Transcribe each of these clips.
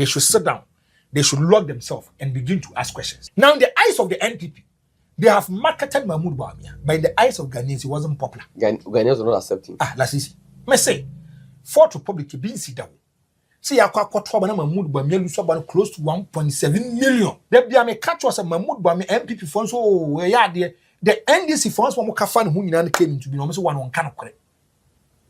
They should sit down. They should lock themselves and begin to ask questions. Now, in the eyes of the NPP, they have marketed Mahamadu Bawumia, but in the eyes of Ghanaians, he wasn't popular. Ghanaians are not accepting. Let's see. Me say, Fourth Republic being sit down. See, Akoto Mahamadu Bawumia lose about close to 1.7 million. There be a catch was a Mahamadu Bawumia NPP funds. Oh, yeah, the NDC funds from Mukafan who came into being almost one kind of correct.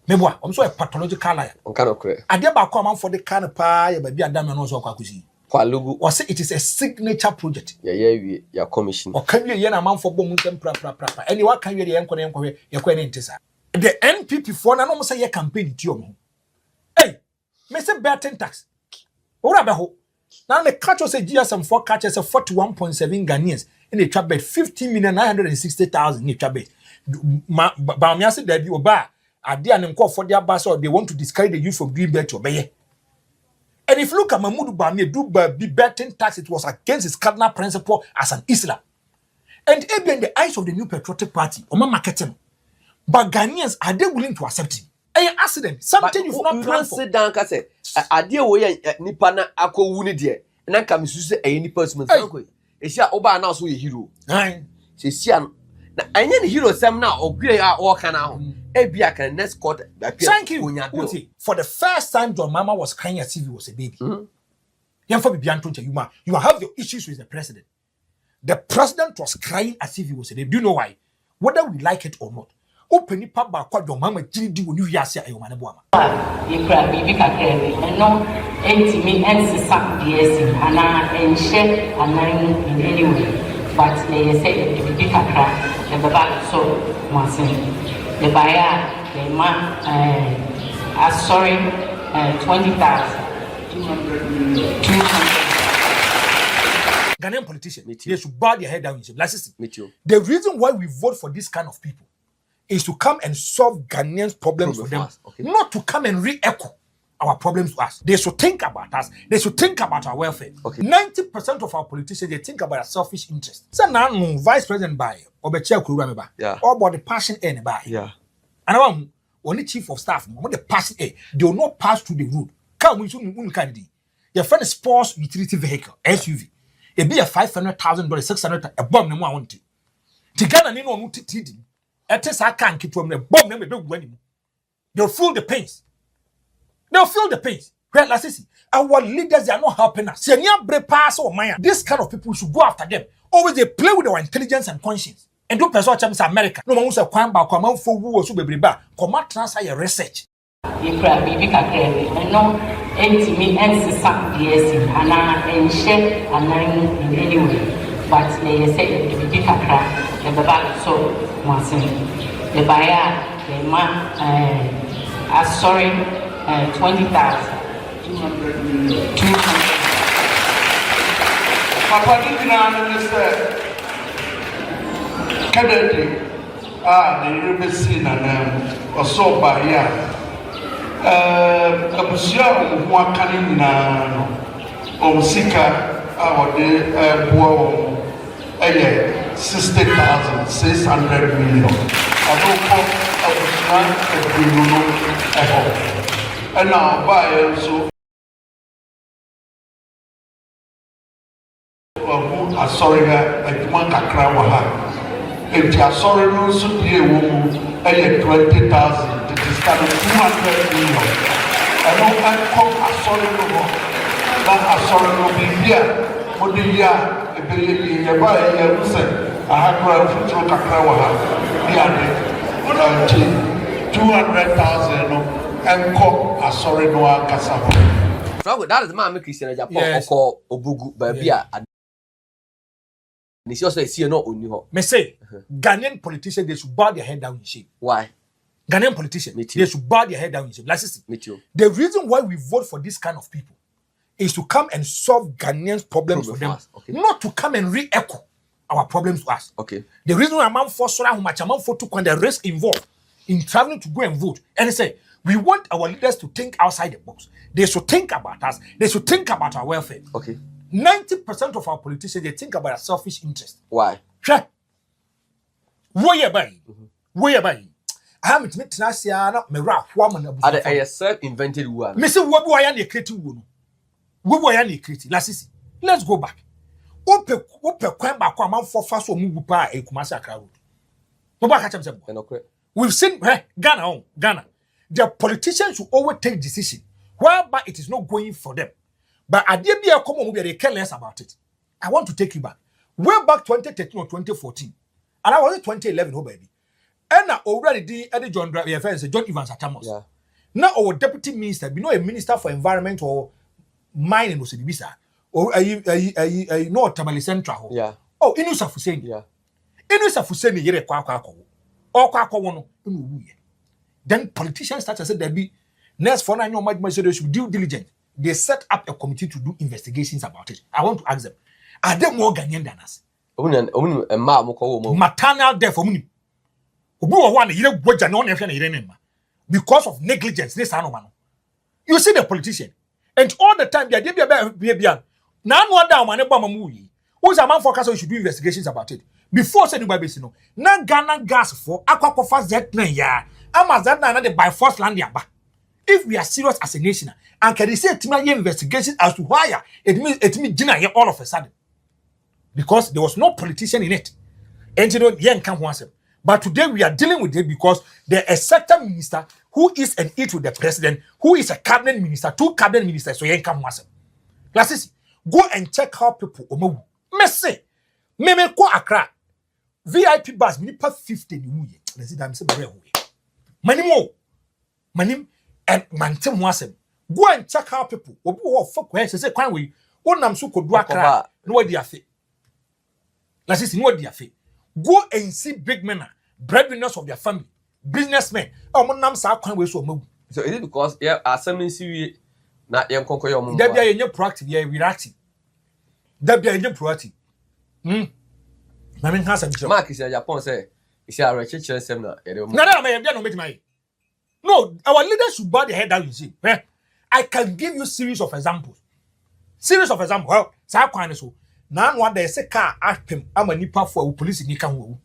Memoir, I'm so a pathological liar. On kind of correct. I dare come for the kind of pie, but be a damn and also Kwakuzi. Or say it is a signature project. Yeah, commission. Or can you yen a man for Bomutem proper? Anyone can you the inquiry, your quenintessa. The NPP for an almost a year campaign to you. Hey, Mr. Bertin tax. What about now the catch was a GSM 4 catches of 41.7 Ghanaians in a trap bed, 15,960,000 in a trap bed. Bawumia said that you buy a dear and call for their bus or they want to discourage the use of green bed to obey. And if you look at Mahamadu Bawumia do be betting tax, it was against his cardinal principle as an Islam. And even in the eyes of the New Patriotic Party, Oma marketing. But Ghanaians, are they willing to accept him? And you ask them, something you've not planned for. Sit down, say, idea way Nipana Ako Wunidia, and I come to say any person. It's your Oba now, so a hero. She see, I need hero some now, or grey or can now. Next quarter. Thank you. For the first time, John Mama was crying as if he was a baby. You have your issues with the president. The president was crying as if he was a baby. Do you know why? Whether we like it or not. Open it up by John Mama Gindi when you hear say Ayomane Boama. You cry, baby, and no, me and some DS and I share and in any way. But they say the big crack, the back so once. The buyer, the man, asare 20,000. 200. Ghanaian politicians, they should bow their head down in shame. The reason why we vote for this kind of people is to come and solve Ghanaians' problems for them, not to come and re-echo our problems to us. They should think about us. They should think about our welfare. 90% of our politicians, they think about a selfish interest. So now, Vice President by Obetche Kurubameba, or about the passion any by. And I'm only chief of staff, when the passion they will not pass through the road. Come we soon candidate. Your friend sports utility vehicle, SUV. It be a $500,000, 600, a bomb no more want to. Tigana Nino Mutiti. At this I can't keep from the bomb never do anymore. They'll feel the pains. They'll feel the pains. Well, let's see. Our leaders are not helping us. This kind of people should go after them. Always they play with our intelligence and conscience. And do person chams America. No one wants to come back, come out for who was super briba. Come out transfer your research. You cry, baby, and no, me and some DS and I share and in any way. But they say the big crack, the back so once. The buyer, the man, asare 20,000. 200. Papa Minister Kennedy the European and also by here. Abusia Mwakani na Owusu our poor 60,600 million. I and now by also asare adwuma kakra wa ha enti asare no so die wo mu 20,000 it is kind of 200 million and no can come asare no na asare no bibia modiya ebeye ye ba ye use ahakra futu kakra wa ha dia de 200,000 no and come asare no akasa. That is my Christian Agyapong or Obugu Babia. It's also a no only. Me say, Ghanaian politicians, they should bow their head down in shame. Why? Ghanaian politicians, they should bow their head down in shame. The reason why we vote for this kind of people is to come and solve Ghanaians' problems for them, not to come and re-echo our problems to us. The reason why I'm for so much, I'm for to the risk involved in traveling to go and vote. And they say, we want our leaders to think outside the box. They should think about us. They should think about our welfare. 90% of our politicians, they think about a selfish interest. Why? Where by? I haven't met Nasia, me rap woman. I self-invented one. Mr. Wabu, I am the creative woman. We were any criti. Let's go back. Ope kwen ba kwa man for fast or move pa e Kumasi Accra road. No back catch them. We've seen Ghana. The politicians will always take decision whereby it is not going for them. But at the end of they care less about it. I want to take you back. Way back 2013 or 2014. And I was in 2011, oh baby. And now already Eddie John Evans Atamos. Yeah. Now our deputy minister, you know, a minister for environment or mining or Sidibisa. Or no Tamale Central. Yeah. Oh, Inusa Fuseni. Yeah. Inusa Fuseni yere Kwaku or Kwaku Annan. Then politicians start to say there be next for 9 months they should due diligence. They set up a committee to do investigations about it. I want to ask them, are they more Ghanaian than us? Maternal death for me. Because of negligence, this man. You see the politician, and all the time they are now one down man movie. Who's a man for Castle should do investigations about it before sending by Besino. Now Ghana gas for Aquacofa Z9 ya. Amazon the by force land yaba. If we are serious as a nation, and can they say to me investigation as to why it means dinner here all of a sudden? Because there was no politician in it. And you know, yeah, can't answer. But today we are dealing with it because there is a certain minister who is an it with the president, who is a cabinet minister, 2 cabinet ministers, so you can't answer. Classes, go and check how people omo. Messy. Me ko Accra. VIP bus, me pa 50 ni wuye. Let's see, I'm saying very Money and mantem wasem. Go and check how people obi wo fuck where say kwan we wonam so kodu Accra no wadi afi. Let's see no wadi afi. Go and see big men, breadwinners of their family, businessmen. Nam sa kwan we so magu. So is it because Sammy see na yem konko yo mo. That be a proactive, yeah, reactive. That be a proactive. I mean, has a Mark is Japan say, is a rich sem na. No, our leaders should bow their head down, you see. I can give you series of examples. Well, sa kwan so. Now one day say car ask him I'm a nipa for police in Nikan.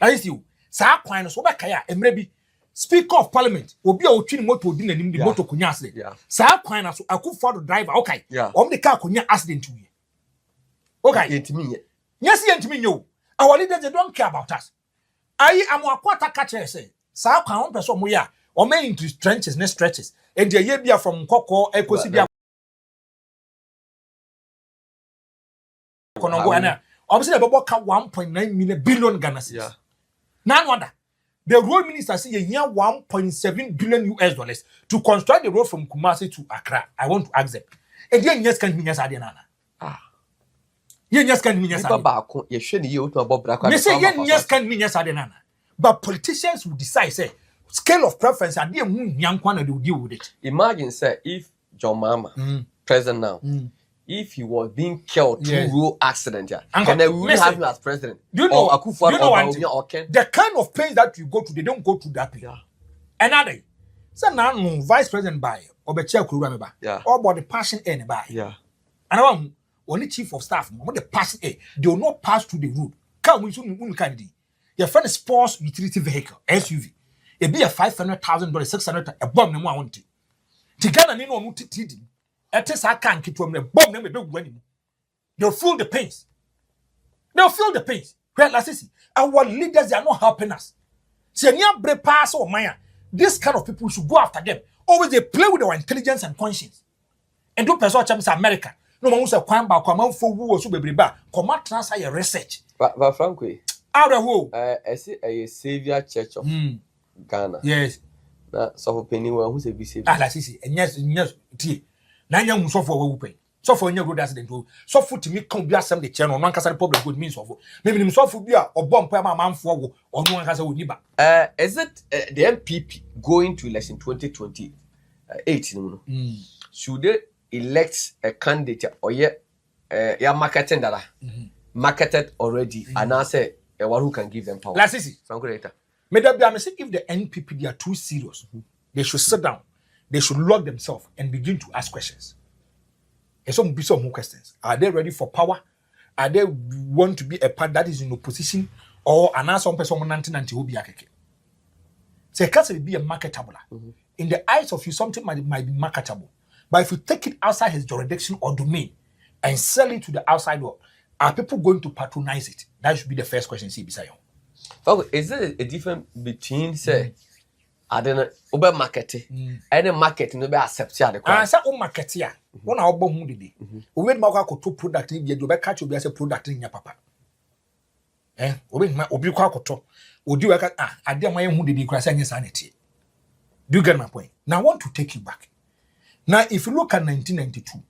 I see you. Sa kwan so ba kaya emrebi Speaker of Parliament obi a otwi ni moto odi nanim di moto kunya accident. Sa kwan so Akufo Addo driver okay. The car kunya accident we. Okay. Yes, yentimi nyo. Our leaders they don't care about us. I am akwata catcher say. Sa kwan person mo ya o men into trenches next stretches. And the year bia from Koko Ekosi bia obviously about 1.9 billion Ghana cedis. Yeah. Now wonder the road minister say you 1.7 billion US dollars to construct the road from Kumasi to Accra. I want to ask them. And then yes can mean yes nana. Yes can mean yes. Yes can mean yes nana. But politicians will decide say scale of preference and they will deal with it. Imagine say if John Mama president now if he was being killed through road accident, and then we will have him as president. You know, Akufo Addo or Ken. The kind of pain that you go to, they don't go to that pain. Yeah. Another, so now vice president by otchere Kurumeba. Yeah. Or about the passion any by. Yeah. And I only chief of staff, the passion they will not pass through the road. Can we soon candidate? Your friend is sports utility vehicle SUV. It be a $500,000, $600,000 a bomb. No, I want it. Tigana ni no muti. I can't keep from the bomb. They'll feel the pains. Well, our leaders they are not helping us. This kind of people should go after them. Always they play with our intelligence and conscience. And do person champions America. No man say kwamba kwa for who so bebreba. Come transfer your research. But frankly, out of who? I see a savior church of Ghana. Yes. So for penny who say be savior. That's easy. And yes. Nanya mu so for we pay. So for road accident so for to me come be assembly chair no ankasa problem good means of. Maybe so for bia obom pa ma manfo wo ono ankasa we niba. Is it the NPP going to election 2028 no? Should they elect a candidate or marketing that marketed already and now say one who can give them power? Let's see. If the NPP they are too serious, they should sit down. They should lock themselves and begin to ask questions. And some more questions. Are they ready for power? Are they want to be a part that is in opposition? Or an answer on person will be a keke? So it can't be a marketable. In the eyes of you, something might be marketable. But if you take it outside his jurisdiction or domain and sell it to the outside world, are people going to patronize it? That should be the first question. See, beside you. Is there a difference between say, I don't know, over market, any market no be accept ya? Ah, say o market ya. One our bomb who did. We wait more to product in the be catch you as a product in your papa. Obi kwa koto. Odi we ade am who did cry say sanity. Do you get my point? Now I want to take you back. Now if you look at 1992,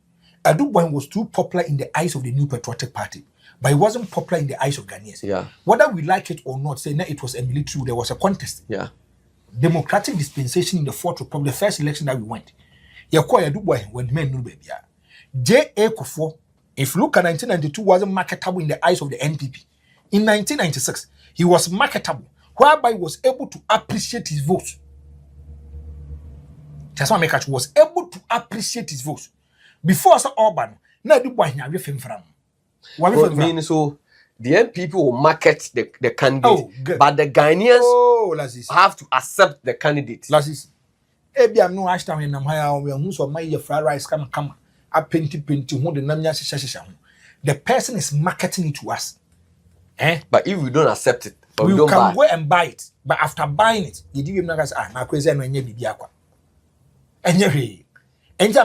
Addo was too popular in the eyes of the New Patriotic Party, but it wasn't popular in the eyes of Ghanaians. Yeah. Whether we like it or not, saying that it was a military, there was a contest. Yeah. Democratic dispensation in the Fourth Republic, the first election that we went. Addo when men knew baby. J.A. Akufo, if you look at 1992, wasn't marketable in the eyes of the NPP. In 1996, he was marketable, whereby he was able to appreciate his votes. That's why Mekachu was able to appreciate his votes. Before Sir Urban, now do boy here with him from. So the NPP will market the candidate, but the Ghanaians have to accept the candidate. Ebi am no hashtag in am higher we who so my fried rice come a penti who the namnya shisha. The person is marketing it to us. But if we don't accept it, or we don't can buy go and buy it. But after buying it, you give him na crazy no nye bibi akwa. And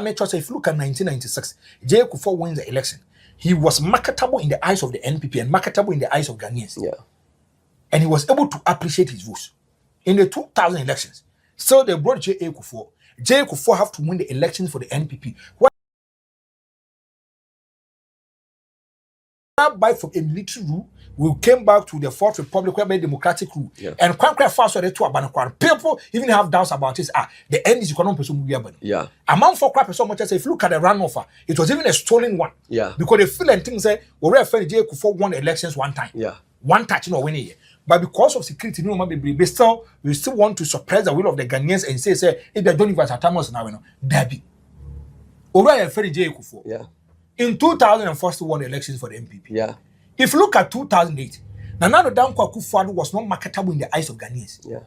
make sure if you look at 1996, J. Akufo wins the election. He was marketable in the eyes of the NPP and marketable in the eyes of Ghanaians. Yeah. And he was able to appreciate his votes. In the 2000 elections, so they brought J. Akufo. J. Akufo have to win the elections for the NPP. Whereby from a military rule, we came back to the Fourth Republic, whereby democratic rule. Yeah. And quite fast so they two about people even have doubts about this. The end is economic person. Yeah. Among for crap so much as if you look at the runoff, it was even a stolen one. Yeah. Because they feel and things say we refer J. Akufo won elections one time. Yeah. One touch, no winning. But because of security, we still want to suppress the will of the Ghanaians and say if they don't invite Atamos now, Debbie. Over a very J. Akufo. Yeah. In 2004, still won the elections for the NPP. Yeah. If you look at 2008, Nana Danko Akufo Addo was not marketable in the eyes of Ghanaians. Yeah.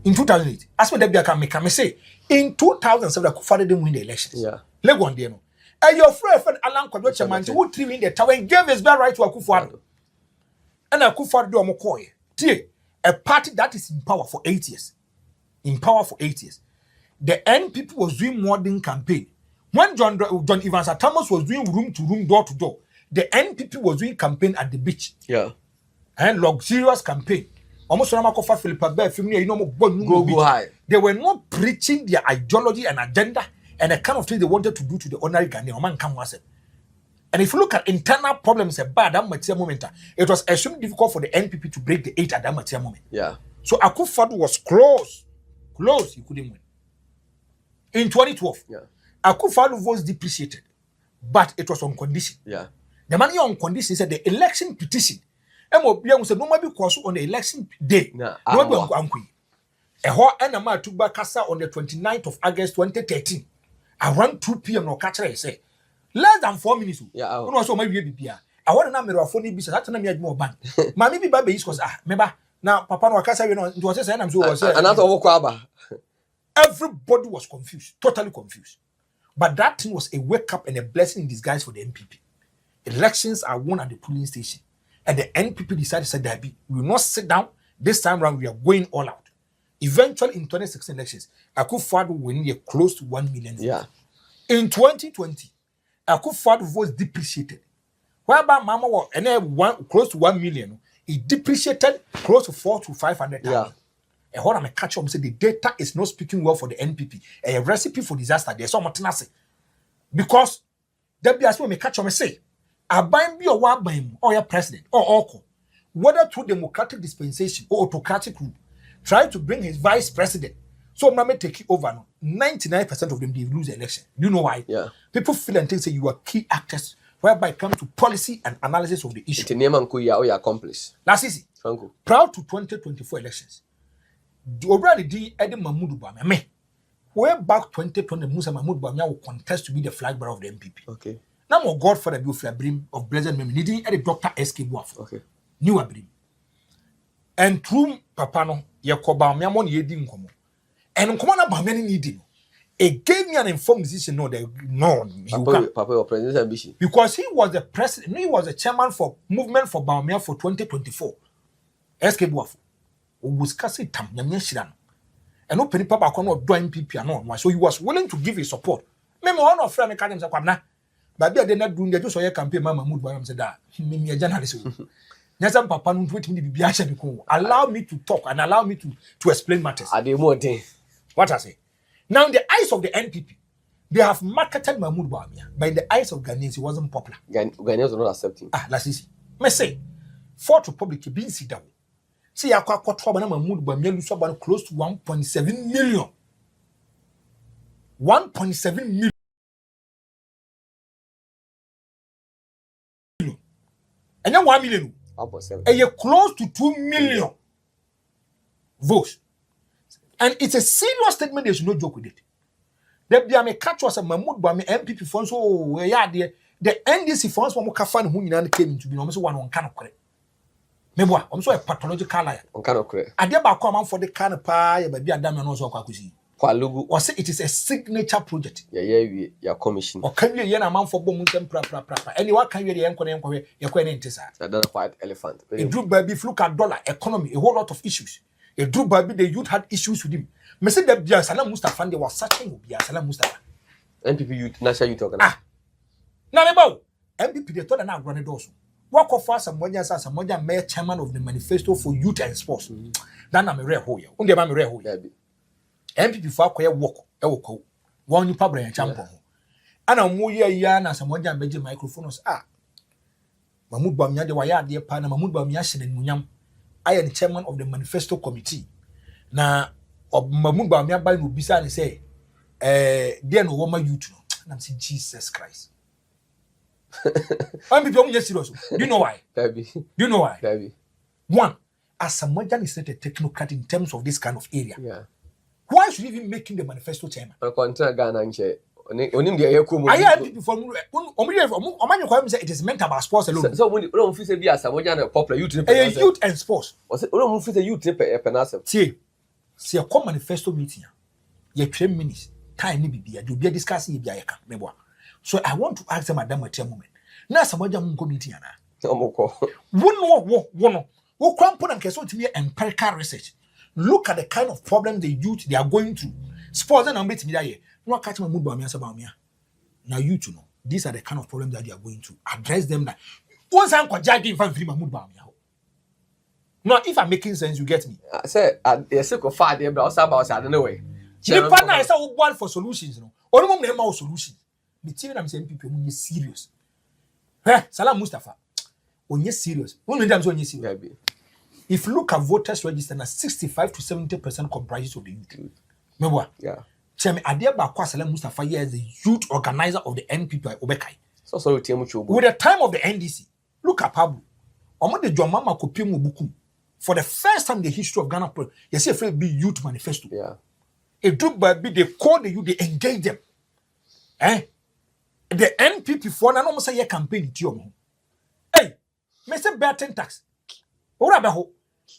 In 2008, as what Debbie can say, in 2007, Akufo Addo didn't win the elections. Yeah. Legon Deno. And your friend Kojo Kyeremanteng who threw in the tower and gave his best right to Akufo Addo. And Akufo Addo Omokoye. A party that is in power for 8 years. In power for 8 years. The NPP was doing modern campaign. When John Evans Thomas was doing room to room, door to door, the NPP was doing campaign at the beach. Yeah. And luxurious campaign. Almost go high. They were not preaching their ideology and agenda and the kind of thing they wanted to do to the ordinary Ghanaian. And if you look at internal problems at that material moment, it was extremely difficult for the NPP to break the 8 at that material moment. Yeah. So Akufo Addo was close, he couldn't win. In 2012, yeah. Akufo Addo was depreciated, but it was on condition. Yeah. The money on condition said the election petition. MOBM said no matter because on the election day, no be a whole enema took back Kasa on the 29th of August 2013. Around 2 p.m. no catcher say less than 4 minutes. Yeah. No also my baby. I want to know me phone business. That's not me more bank. Mami be baby is cause remember now Papa no Kasa you know it was say I'm so was everybody was confused, totally confused. But that thing was a wake up and a blessing in disguise for the NPP. Elections are won at the polling station. And the NPP decided to say that we will not sit down. This time around, we are going all out. Eventually, in 2016 elections, Akufo Addo winning close to 1 million votes. Yeah. In 2020, Akufo Addo was depreciated. Whereby Mama was close to 1 million, it depreciated close to 400 to 500,000. Yeah. And when I catch up, say the data is not speaking well for the NPP. A recipe for disaster. There's so much tenacity. Because there be as well me catch up and say, I buy me or one by him or your president or Oko, whether through democratic dispensation or autocratic rule, try to bring his vice president. So Mama take it over now. 99% of them they lose the election. Do you know why? Yeah. People feel and think say you are key actors whereby it comes to policy and analysis of the issue. It's a name and your accomplice. That's easy. Proud to 2024 elections. Already the Mahamadu Bawumia. Way back 2020, Mahamadu Bawumia will contest to be the flag bearer of the NPP. Okay. Now my Godfather be of Brim of blessed memory. Needing a Dr. S.K. Boaf. Okay. New Abrim. And through Papa no, Yakoba Miamon Yedin Komo. And Komana Bawumia needing. It gave me an informed decision. No, Papa, your president's ambition. Because he was the president, he was the chairman for movement for Bawumia for 2024. SK Buafo. Was kasi tam nyamye shira. And no penny papa kono do NPP ano. So he was willing to give his support. Me one of friend me ka dem say kwabna. But they not doing the just your campaign Mahamadu Bawumia said that me a journalist. Nyasam papa no tweet me bibia hye me ko. Allow me to talk and allow me to explain matters. What I say? Now, in the eyes of the NPP, they have marketed Mahamadu Bawumia, but in the eyes of Ghanaians, he wasn't popular. Ghanaians were not accepting. Let's see. Me say, Fourth Republic being sit down. See, I quite Mahamadu Bawumia lose about close to 1.7 million. 1.7 million. And then 1 million. 1.7. And you're close to 2 million votes. And it's a serious statement. There's no joke with it. There be a catch was a Mahamadu Bawumia MPP funds. Oh, yeah, the NDC funds from Mokafan who came into being almost one on kind of correct. Maybe I'm so a pathological liar. On kind of correct. I dare come for the kind of pie, but be a damn no so Kwakuzi. Kwalugu. Or say it is a signature project. Yeah, commission. Or can you yen a man for Bomuntem proper? Anyone can you the enquiry, your Another white elephant. A drew baby look at dollar economy, a whole lot of issues. A drew baby, the youth had issues with him. Me say that Bia Salam Mustafa they was searching Bia Salam Mustafa. NPP youth, national youth talking. Now about NPP they thought na run doors. Work of us some mayor chairman of the manifesto for youth and sports. That na me rare ho ye. Unde ba me rare ho ye. NPP for akoye work e wo one new public and champion. Ana mo ye ya na some meje microphones Mahamadu Bawumia de waya de pa na Mahamadu Bawumia hye munyam. I am the chairman of the manifesto committee. Na Mahamadu Bawumia by no bisa and say there no woman youth. And I'm saying Jesus Christ. I'm becoming serious. Do you know why? Baby. Do you know why? Baby. One, as someone is not a technocrat in terms of this kind of area. Yeah. Why should you even making the manifesto chairman? I contra Ghana nche. Onim de yakumo. I hear people from it is meant about sports alone. So when you fit be as someone popular youth. Youth and sports. Was it don't fit youth penasem. See a common manifesto meeting. Ye 10 minutes. Time ni bibia. You be discussing bibia yeka. Meboa. So I want to ask them madam at a moment. Now someone jam committee ana. One. Wo cramp and keso to me empirical research. Look at the kind of problem the youth they are going through. Sports and ambit me there. No catch my mood about me. Now you to know. These are the kind of problems that they are going through. Address them now. Once I'm jagging for free Mahamadu Bawumia. No, if I'm making sense, you get me. I said, a circle 5 day, but also about I don't know way. The partner is all one for solutions, no. Or no more solutions. The team I'm saying people when you serious. Salam Mustafa. When you serious. When you serious. If you look at voters registered, 65 to 70% comprises of the youth. Remember? Yeah. Chairman Adia Bakwa Salam Mustafa here is the youth organizer of the NPP Obekai. So sorry, Tiamucho. With the time of the NDC, look at Pablo. Omo de Jomama Kopimu Bukum. For the first time in the history of Ghana, you see a big youth manifesto. Yeah. A group by they call the youth, they engage them. The NPP for na no say your campaign to you. Hey, me say bear 10 tax. Ora be ho.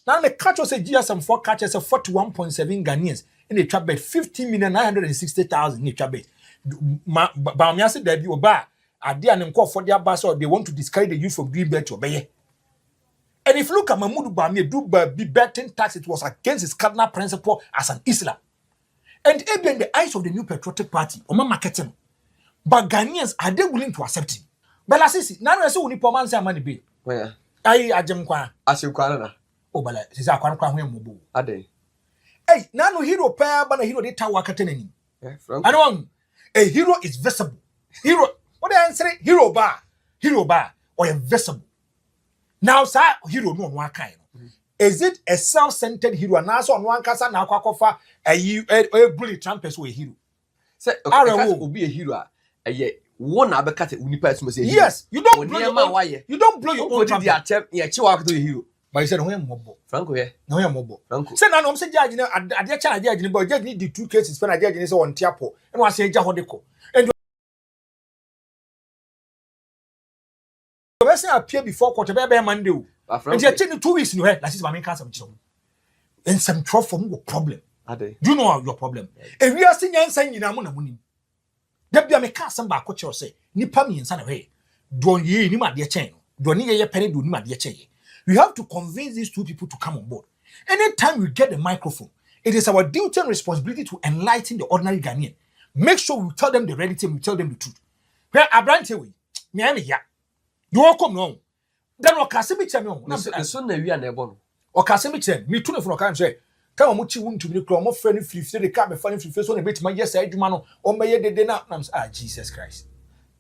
Now the catch us say GSM 4 catches 41.7 Ghanaians in the trap bet 15,960,000 in the trap bet. Bawumia said that you oba ade an nko for their bus or they want to discourage the youth from doing better obey. And if you look at Mahamadu Bawumia do be betting tax, it was against his cardinal principle as an Islam. And even in the eyes of the New Patriotic Party, Oma marketing. But Ghanaians, are they willing to accept him? Bala sisi, nanu ese uni poman say amani be. Where? Ayi ajem kwa. Asim kwa na. Oh bala, sisi akwan kwa hwe mobo. Ade. Hey, nanu hero pa ba na hero dey tawa katenani. Yeah, from. Anu a hero is visible. Hero, what they answer? Hero ba or invisible. Now sir, hero no one kind. Is it a self-centered hero? And also on one kasa na akwakofa a bully trampers we hero. Say okay, will be a hero. One abekate unipa esmo say. Yes, you don't blow your own trumpet. Yeah, chiwa to hero. But you said no mobo. Franco here. No mobo. Franco. Say na no say judge na ade cha judge ni but judge need the two cases when judge ni say on tiapo. And one say ja hodeko. And the person appear before court be Monday. And you 2 weeks in here. Like this my main cancer. And some trouble for problem. Ade. Do you know your problem? If we are seeing Yansan in Amuna Munim, there be a mecasm back what you say, Nipami and Sanaway. Don't ye ni my dear chain, don't ye penny do my dear chain. We have to convince these two people to come on board. Anytime we get the microphone, it is our duty and responsibility to enlighten the ordinary Ghanaian. Make sure we tell them the reality, we tell them the truth. Where Abrantewe, Miami ya, you all come no. Then what Cassimi Chamion, the son we are never. Or Cassimi Chen, me too for can say, come on, you want to be the more friendly flip, say the cab, funny flip, on a bit my yes, I do man, or may the dinner. Ah, Jesus Christ.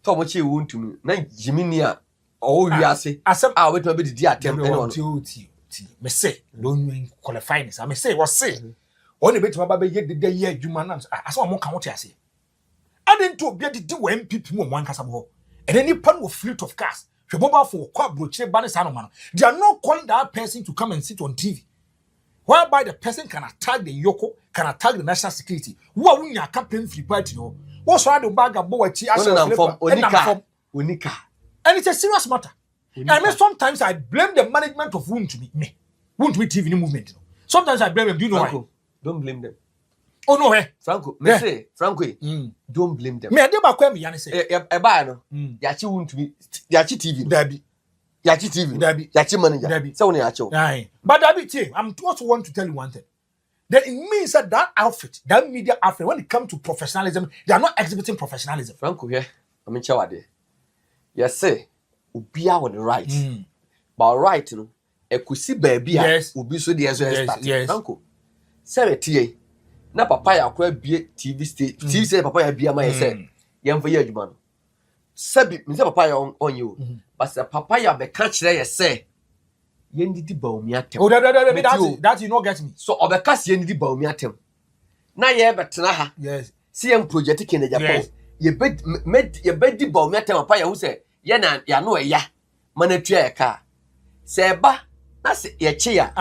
Tell what you want to me. Now, Jiminia, oh, we are say, I said, I wait to be the dear temple. Me say, don't qualify this. I may say, what say? Only bit my baby yet the day, yeah, you man. I saw more count, I say. I didn't to get the NPP one casamo. And any pan with fleet of cars. The mobile for Kwabena Agyapong. They are not calling that person to come and sit on TV. Whereby the person can attack the Yoko, can attack the national security. Who are we campaign free party? What's why the bag of Boakye Agyarko? Unika. And it's a serious matter. I mean, sometimes I blame the management of Won't Me TV movement. Sometimes I blame them. Do you know Franco, why? don't blame them. Oh no, Franco, me say, Franco, don't blame them. Me I did back when me say, buy no. Yachi won't be. Yachi TV. Debbie. Yachi TV. Debbie. Yachi manager. Debbie. So yachi. Aye. But Debbie, I'm also want to tell you one thing. That it means that outfit, that media outfit, when it comes to professionalism, they are not exhibiting professionalism. Franco, yeah, I'm in Chawade. Yes, say. Ubia on the right, but right, you know, a kusi baby, yes, ubi so the yes, uncle. Say, na papaya be TV state, TV say papaya be my say, Gyamfi Edumano. Sabi, Mr. Papaya on you, but the papaya be catch there, say, Yendi Bawumia. Oh, that you not get me. So, of a cast Yendi Bawumia. Na ye but Naha, yes, CM project in the Japan. You bet made your beddy Bawumia papaya who say. Yana ya no ya manatwa ka seba na se ye chia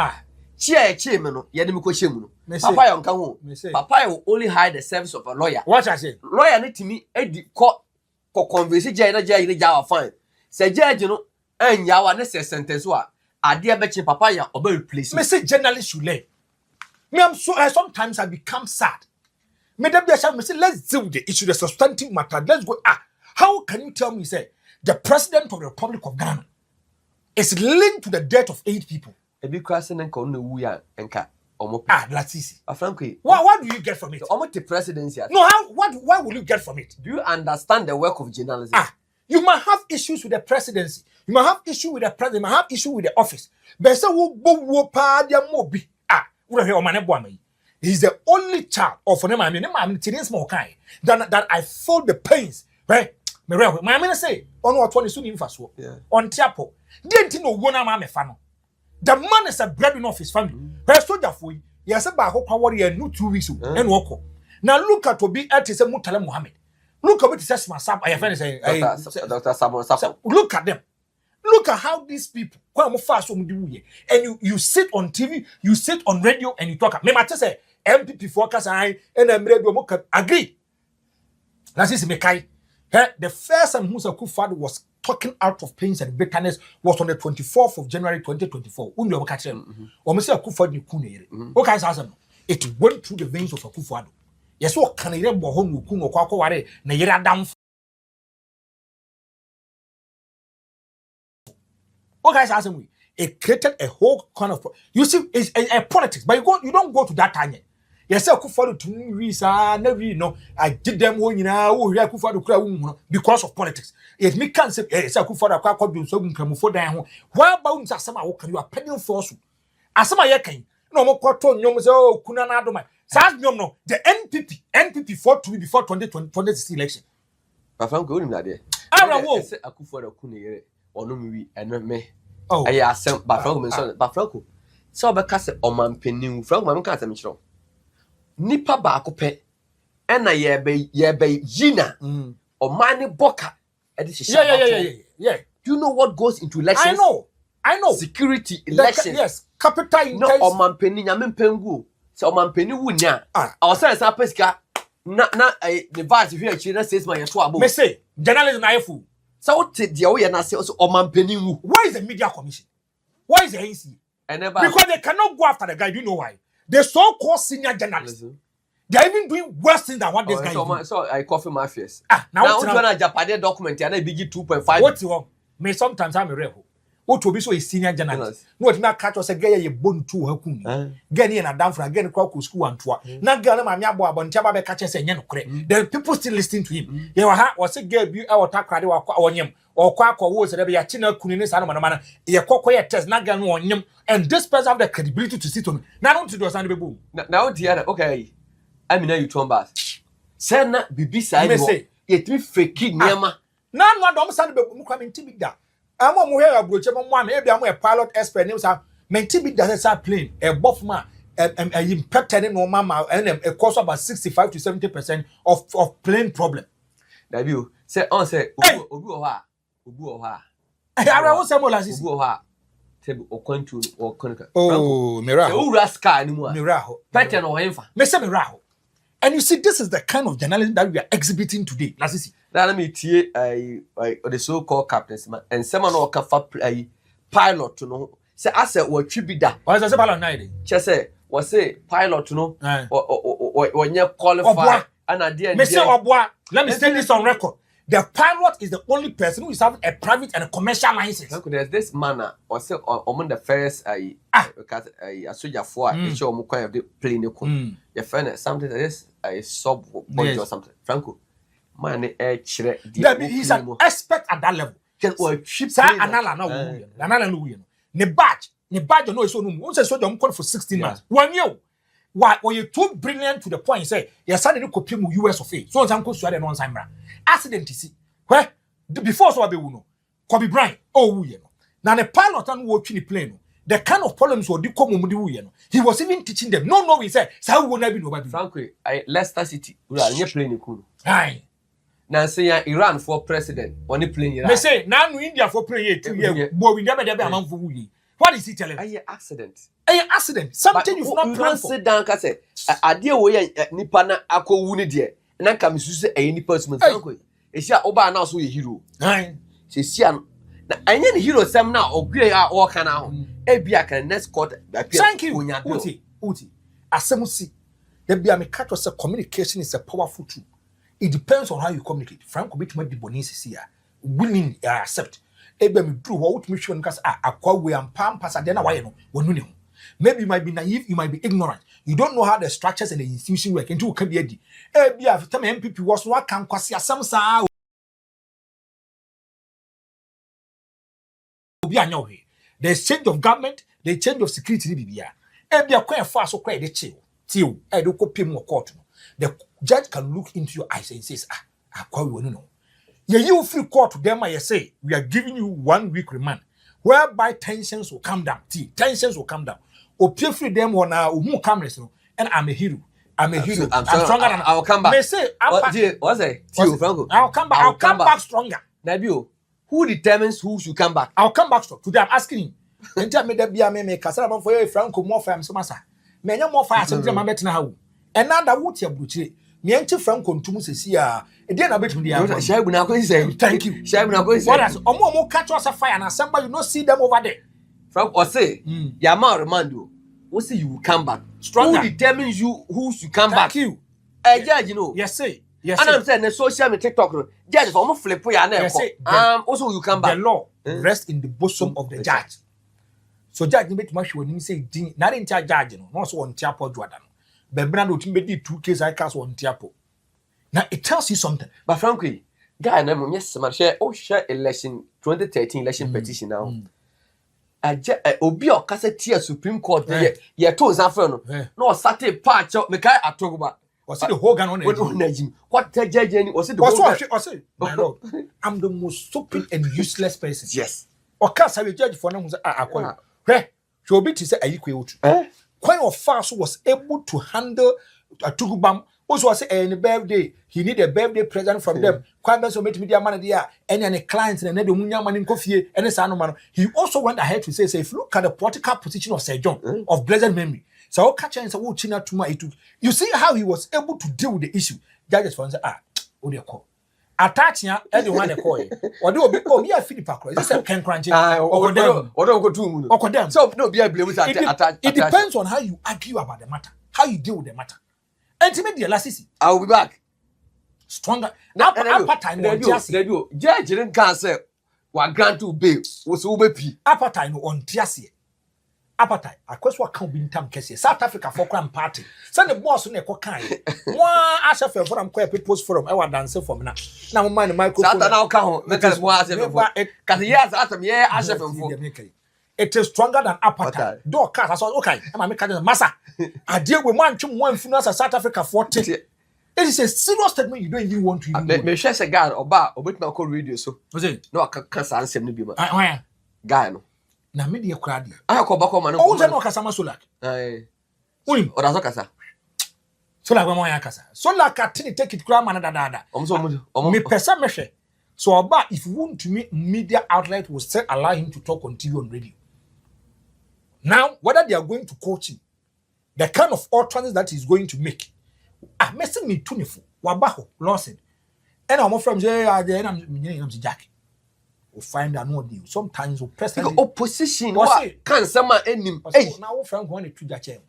chia chia me no ye de me ko hyemu no papa ya nka ho papa will only hide the service of a lawyer. What I say lawyer ne timi edi ko converse jai na jai ne ja fine se judge no anya wa ne se sentence wa ade be chi papa ya oba replace me say journalist should learn. Me am so sometimes I become sad. Me dem be say let's deal with the issue, the substantive matter. Let's go. How can you tell me say the president of the Republic of Ghana is linked to the death of 8 people? A big question and call no wuya enka omo. That's easy. Frankly, what do you get from it? Almost the presidency. No, what will you get from it? Do you understand the work of journalism? You might have issues with the presidency. You might have issue with the president. You might have issue with the office. But so he's the only child of that I feel the pains, right? My man say, on what one is soon in fast on Tiapo. Didn't know one man fano. The man is a breadwinner of his family. Where's soldier for you? Yes, about hope warrior new 2 weeks and walk. Now look at to be at his Mutala Muhammad. Look at what it says, my son. I have say, Dr. Samuel. Look at them. Look at how these people and you sit on TV, you sit on radio, and you talk. Me matter say NPP focus and agree. That is Mekai. The first time Akufo Addo was talking out of pains and bitterness was on the 24th of January 2024. It went through the veins of Akufo Addo. Yes, what can I remember? It created a whole kind of you see it's a politics, but you don't go to that time. Yes, Akufo Addo to visa never I did them when Akufo Addo because of politics. It me can say Akufo Addo do so for down. Why about Asama you are penning force? Asama yakin no more cotton nyom so kunana do my no the NPP fought to before 2020 election. But from going there. Akufo Addo kunere ono mi eno me. Oh, I asem ba Franco mention ba Franco. So be ka se omanpenin Franco ma ka asem chiro. Nipa ba akopɛ ɛna yɛbɛ yina omani boka yeah. Do you know what goes into elections? I know. Security elections. Yes, capital no omanpenin nyame pengu se omanpenin wunya awosɛ sa pesika na the vice here chira says my to abo. Me say journalism na yefu. So what the oye na say also omanpenin wu. Why is the media commission? Why is the ANC? Because they cannot go after the guy. Do you know why? the so-called senior journalists. They're even doing worse things than what this guy is doing. So I coffee mafias. Now when I Japan document and I begin 2.5. What's wrong? Me sometimes I'm a rebel. What will be so a senior journalist? No, not catch us a gay bone to her coon. Getting a Dampare again, Kwaku school and twa. Not Galamsey bon Chaba catches a Yanokre. Then people still listening to him. Your heart was a gay our takradi or him or Kwaku was a China Kunis Anamana. Your Kokoya test not gun on him. And this person have the credibility to sit on. Now to do Asante Bediatuo. Now, dear, okay. I mean, you turn back. Send that BB side. Yet me fake Nyama. None one don't Asante Bediatuo coming to be that. I'm on where I broach one, maybe I'm a pilot expert. News are meant to be that a plane, a buffman, and impacted no mama, and a cost about 65 to 70% of plane problem. That you say, on say, Ubuha. I was someone as Ubuha. Table or contour or conquer. Oh, Miraho. Oh, Rascal anymore. Miraho. Pattern or Infa. Mr. Miraho. And you see, this is the kind of journalism that we are exhibiting today. Let's see. Let me tell the so-called captains and someone who can a pilot to know. Say, I said, what should be that? What's a pilot night? Just say, was say pilot to know or you're qualified. And I did. Mr. Obwa, let me say this on record. The pilot is the only person who is having a private and a commercial license. There's this manner, or say, on the first, a soldier for a show of the plane. Your friend, something like this, a sub boy or something. Franco, man, he's an expert at that level. Can or ship Anala no, ne badge, no, so no, once I saw them call for 16 months. 1 year. Why were you too brilliant to the point? Say, you're suddenly copying US of A. So I'm going to one time. Accident is where before so I be uno. Kobe Bryant, oh, you know. Now the pilot and watching the plane. The kind of problems were the common with you know. He was even teaching them. No, he said, so will never be nobody. Frankly, Leicester City, we are playing cool. Aye. Now say Iran for president, when they playing Iran. They say now India for playing 2 years, but we never amount for you. What is he telling? Accident. Accident. Something you've not planned for. Sit down, Kase. Idea way Nipana Ako Wunidia. And I come to say any person. It's your Oba now, so a hero. Aye. She see an hero some now or grey are all can now. Ebia can next court. Thank you. Uti. Asemusi. There be a cat was a communication is a powerful tool. It depends on how you communicate. Frank will be to the bonus here. Willing accept. Ebe me do what me sure because akwawe and pam pasadena why no wonu maybe you might be naive, you might be ignorant, you don't know how the structures and the institution work into can be edi ebi after NPP was what can kwasi asem sa obi anyo he the change of government, the change of security bibia ebi akwa fa so kwa de chill till e do kopim court no the judge can look into your eyes and says akwawe wonu no. You free court to them, I say, we are giving you 1 week remand, whereby tensions will come down. Tensions will come down. Or pay free them on who cameras, and I'm a hero. I'm stronger than I'll come back. They say, what's it? I'll come back. I'll come back stronger. Nabio, who determines who should come back? I'll come back strong. Today I'm asking him. And tell me that be a me Casara for you, Franco more fire, so massa. Many more fire, some of my better now. And now that would you butcher. Me anti Franco to Musia. Then I bet me the thank you. What else? Omo catch us a fire and somebody you not see them over there. Frank or say, Yama Romando, what say you will come back? Stronger. Who determines you who should come back? Thank you. Judge, you know. Yes, sir. Yes, and I'm saying the social media TikTok. Judge is almost flip. Yes, also you come back. The law rests in the bosom of the judge. So judge you make much when you say not in charge judge, no, not so on Tiapo Jordan. But Brando Timber 2 cases I cast on Tiapo. Now it tells you something. But frankly, guy, I'm yes, my share. Oh, share election 2013 election petition now. Obi o kase tia Supreme Court ye to nsanfre no sate patch me kai atogoba was the whole gun on it. What judge any was it the my lord, I'm the most stupid and useless person. Yes. Or cast have a judge for no akwa. So obi to say ayikwe otu. Quite of fast was able to handle Atugubam. Also, I say any birthday, he need a birthday present from them. Quite so make media man there, any clients and the munya man in coffee, and a son man. He also went ahead to say, if you look at the political position of Sir John of blessed memory, so catch and say, oh, China to my you see how he was able to deal with the issue. Judges for oh, they call. attachia anyone call or do be a Philip Akro. This is Ken Crunchy or don't go to Okodem. So no be a blame. It depends on how you argue about the matter, how you deal with the matter. Ultimately, last I will be back. Stronger. Now, time Judge didn't say what grant to bail was OBP. Appetite on Tiasie. Appetite. A question what can't be in time case. South Africa for Crown Party. Send the boss on a cocaine. One Asha for I'm quite people's forum. I want dance for me now. Now, mind Michael. Now, count. Make us more as because yes, after me, Asha for it is stronger than appetite. Do cat. I saw okay. I'm making a massa. I deal with one funerals as South Africa 40. It is a serious statement you don't even want to use. Me share a guy or bar or bit now call radio so. Was it? No, I can't answer me. Guy no. Na media crowd. I call back on my own. Oh, no, Casama Solak. Aye. Or as a casa. Solak, my casa. Solak, take it, cram and dada. Me pesa meshe. So about if you want to meet media outlet will still allow him to talk on TV and radio. Now, whether they are going to coach him, the kind of utterance that he's going to make. Messing me 24. Wabaho, Lawson. And I'm from I'm Jack. We'll find a no deal. Sometimes we'll press the opposition. What can someone end him? Now, Frank wanted to that chair.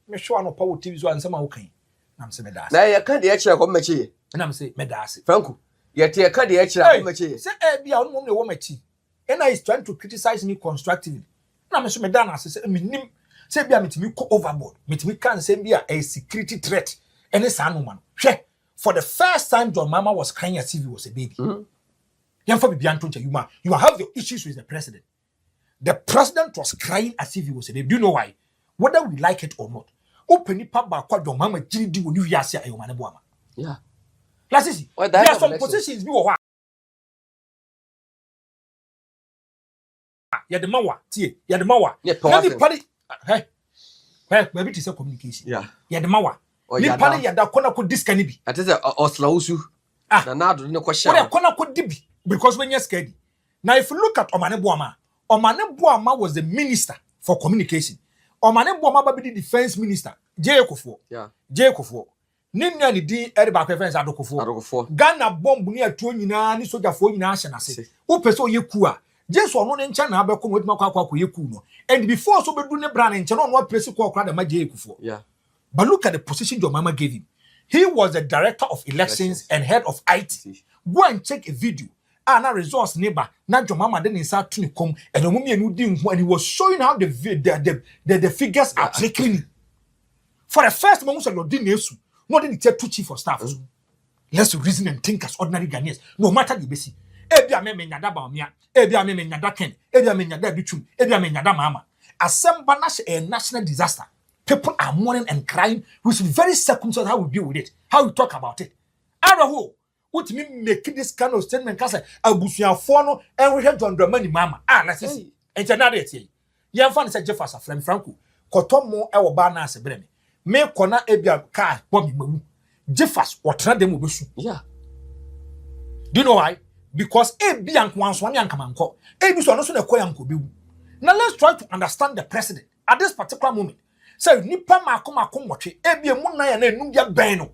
Make sure no power TVs one some okay. I'm saying that. Now, you can't the extra come match. And I'm saying, Medasi. Franco, yet you can't the extra match. Say, be our only woman. And I is trying to criticize me constructively. And I'm saying, Medana says, say, be a meet me overboard. Meet me can't say be a security threat. And it's a woman. For the first time, John Mama was crying as if he was a baby. You have your issues with the president. The president was crying as if he was a baby. Do you know why? Whether we like it or not. Open it up by John Mama GD when you hear a woman. Yeah. Let's see. There are some positions you are. Yeah, the Mawa. Yeah, the Mawa. Hey, maybe it is a communication. Yeah, the Mawa. Ni pale ya da kona ko discani bi. Atese Owusu. Na nado ne ko share. What kona ko dibi because when you scared. Now if you look at Omane Boama was the minister for communication. Omane Boama ba be the defense minister. Akufo. Yeah. Akufo. Ni nua ni din e ba defense Akufo. Ghana bomb ni atuo nyina ni soja fo nyina ahye na se. Wo pese oyeku a Jesu ono ne ncha na abeko mo kwa yeku no. And before so be do ne bra ne ncha no press ko okra da ma Akufo. Yeah. But look at the position your mama gave him. He was the director of elections and head of IT. Go and check a video. Na resource neighbor. Na your mama didn't start to come and he was showing how the figures are trickling. For the first moment, not in the two chief of staff. Let's reason and think as ordinary Ghanaians. No matter the basic. Ebia me nyada Bawumia. Ebia me nyada Ken. Ebia me nyada Bichum. Ebia me nyada Mama. Assemble a national disaster. People are mourning and crying. We should very circumspect how we deal with it, how we talk about it. Araho, what me make this kind of statement? Because Abusuya Fono and we have John Dramani Mama. Let's see. And another thing. Gyamfi said Jeff as a friend Franco. Kotomo ewo bana se breme. Me kona ebia car bomb mamu. Jeffas or trade them will yeah. Do you know why? Because ebia once one young kamanko. Ebi so no so na koyanko bi. Now let's try to understand the president at this particular moment. So nipa mako nwotwe ebie mu nan ya na enum dia ben no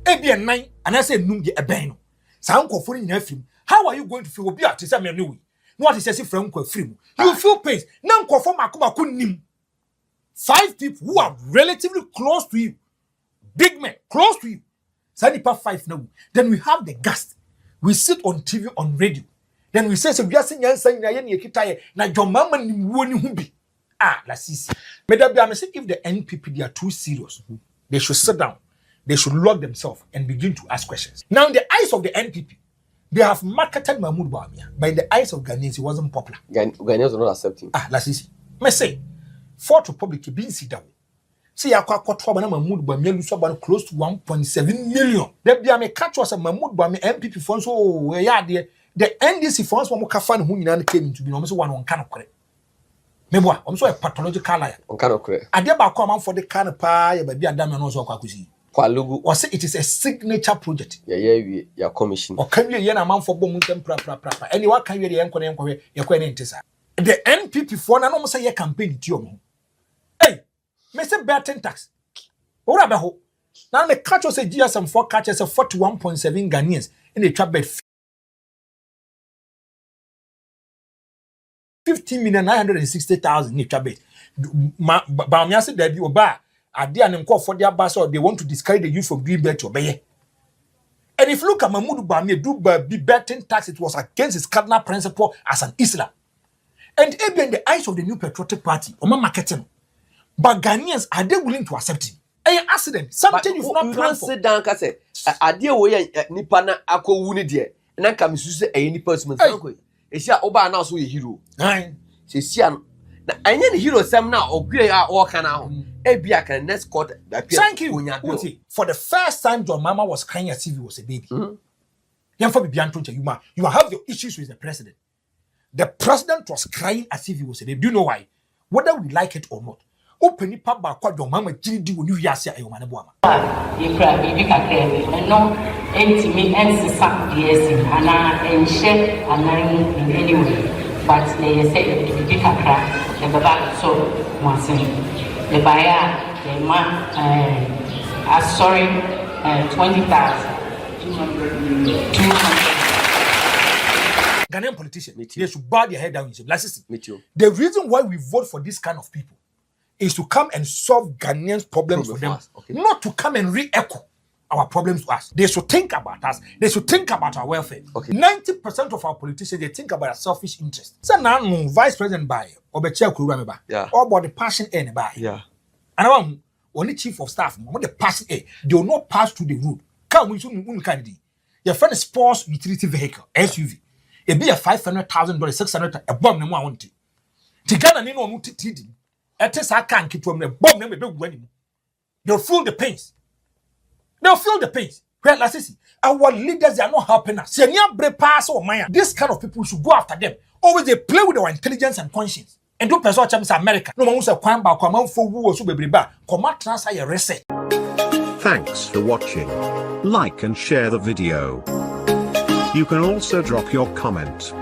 ebie nan and I say enum dia ben no sa nkofo ni nyina film. How are you going to feel obi at say me no we no what is say from kwa film you feel pain na nkofo mako nim 5 people who are relatively close to you, big men close to you, sa nipa 5 now. Then we have the guest, we sit on TV on radio, then we say we are saying yansa nyina ye ne ekitaye na dwomama ni woni hu bi. Let's see. If the NPP they are too serious, they should sit down, they should lock themselves and begin to ask questions. Now, in the eyes of the NPP, they have marketed Mahamadu Bawumia, but in the eyes of Ghanaians, he wasn't popular. Ghanaians were not accepting. Let's see. Me say, Fourth Republic being sit down. See, I quite Mahamadu Bawumia lose about close to 1.7 million. There be a catch was a Mahamadu Bawumia NPP funds. Oh, yeah, the NDC funds from Mukafan who came into be almost one kind of credit. Meboa, I'm so a pathological liar. On kind of credit. I dare back come for the kind of pie, but be a damn no so kwakuzi. Kwalugu. Or say it is a signature project. Yeah, commission. Or can you yen a man for bomuntem pra. Anyone can you the enquiry, your quenentisa. The NPP for an almost a campaign to you. Hey, Mr. Burton tax. What about now the catch was a GSM 4 catches of 41.7 Ghanaians. in a trap bed 15,960,000 in a trap bed. Bawumia said that you buy a dear and for their bus or they want to discourage the youth from doing better to obey. And if you look at Mahamadu Bawumia do be betting tax, it was against his cardinal principle as an Islam. And even in the eyes of the new patriotic party, Oma marketing. But Ghanaians, are they willing to accept it? I ask them, something you've not planned for. Sit down, Kase. Idea way Nipana Ako Wuni dear, and I come to any person. It's ya Oba Anas who hero. She sian. I need hero Sam now or Grey or Canal. Ebia can next court. Thank you. For the first time, your mama was crying as if he was a baby. Gyamfi Bediatuo, you have your issues with the president. The president was crying as if he was a baby. Do you know why? Whether we like it or not. Open it up by what your mama did do when you hear say Ayomane Boama. You cry, baby, and no, me and some years in Hana and share and in any way. But they say the big crack, the baba so once the buyer, the man, sorry, 20,000, 200. Ghanaian politicians, they should bow their head down. The reason why we vote for this kind of people is to come and solve Ghanaians' problems for them, not to come and re-echo our problems to us. They should think about us. They should think about our welfare. 90% of our politicians, they think about a selfish interest. So now, Vice President by Obetche Kurubameba, or about the passion any by. And I'm only chief of staff, the passion they will not pass through the road. Come we soon Kennedy. Your friend sports utility vehicle, SUV. It be a $500,000, $600,000, a bomb no more want to. Tigana Nino Mutiti. I can't keep from the bomb them when they'll feel the pains. They'll feel the pains. Well, let's see. Our leaders are not helping us. This kind of people should go after them. Always they play with our intelligence and conscience. And do person chams America. No one say kwamba kwa for who so bebriba. Koma transfer your reset. Thanks for watching. Like and share the video. You can also drop your comment.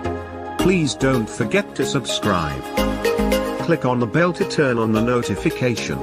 Please don't forget to subscribe. Click on the bell to turn on the notification.